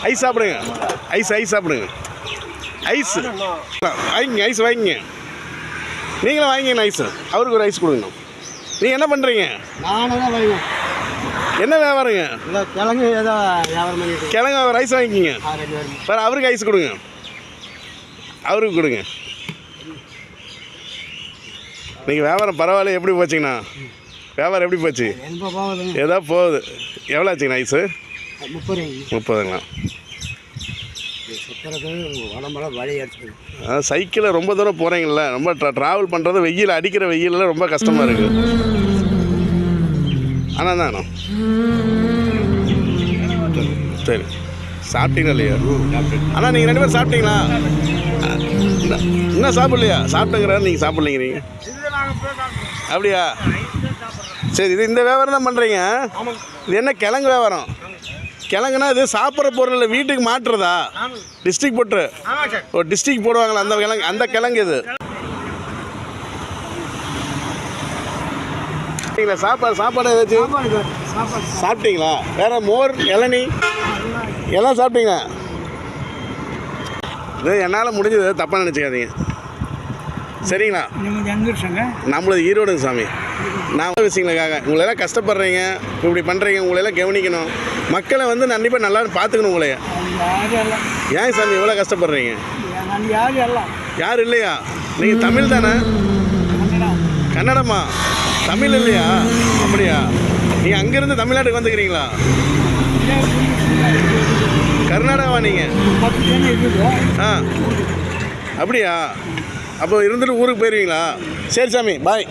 Ice சாப்பிடுங்க. Ice சாப்பிடுங்க. Ice வாங்கிங்க. ஐஸ் வாங்கிங்க. நீங்களும் வாங்கிங்க ஐஸ். அவருக்கு ஒரு ஐஸ் கொடுங்க. நீங்கள் என்ன பண்ணுறீங்க? என்ன வியாபாரங்க? கிழங்கு ஏதோ வியாபாரம் பண்ணிட்டு. கிழங்கு ஒரு ஐஸ் வாங்கிக்கிங்க. வேறு அவருக்கு ஐஸ் கொடுங்க. அவருக்கு கொடுங்க. நீங்கள் வியாபாரம் பரவாயில்ல. எப்படி போச்சுங்கண்ணா? வியாபாரம் எப்படி போச்சு? ஏதோ போகுது. எவ்வளோ ஆச்சுங்கண்ணா ஐஸு? 30ங்களா? சைக்கிளில் ரொம்ப தூரம் போகிறீங்கள, ரொம்ப ட்ராவல் பண்ணுறது வெயில் அடிக்கிற வெயிலில் ரொம்ப கஷ்டமாக இருக்குது. ஆனால் தானே சரி சாப்பிட்டீங்களா இல்லையா? ஆனால் நீங்கள் 2 பேரும் சாப்பிட்டீங்களா? இன்னும் சாப்பிட்லையா? சாப்பிட்டுங்கிறாரு, நீங்கள் சாப்பிட்லைங்கிறீங்க. அப்படியா? சரி, இது இந்த வியாபாரம் தான் பண்ணுறீங்க. இது என்ன கிழங்கு வியாபாரம்? கிழங்குனா இது சாப்பிட்ற பொருள் இல்லை, வீட்டுக்கு மாட்டுறதா? டிஸ்ட்ரிக் போட்டு ஒரு டிஸ்ட்ரிக் போடுவாங்களா அந்த கிழங்கு? அந்த கிழங்கு இது சாப்பாடு ஏதாச்சும் சாப்பிட்டீங்களா? வேற மோர் இளநீ எல்லாம் சாப்பிட்டீங்களா? இது என்னால் முடிஞ்சது, தப்பாக நினச்சிக்காதீங்க சரிங்களா? நம்மளது ஈரோடுங்க சாமி. நான் விஷயங்களுக்காக உங்களெல்லாம் கஷ்டப்படுறீங்க, இப்படி பண்ணுறீங்க, உங்களையெல்லாம் கவனிக்கணும். மக்களை வந்து கண்டிப்பாக நல்லா பார்த்துக்கணும். உங்களைய ஏன் சாமி இவ்வளோ கஷ்டப்படுறீங்க? யார் இல்லையா? நீங்கள் தமிழ் தானே? கன்னடமா? தமிழ் இல்லையா? அப்படியா? நீங்கள் அங்கேருந்து தமிழ்நாட்டுக்கு வந்துக்கிறீங்களா? கர்நாடகாவா நீங்கள்? ஆ அப்படியா? அப்போ இருந்துட்டு ஊருக்கு போயிடுவீங்களா? சரி சாமி, பாய்.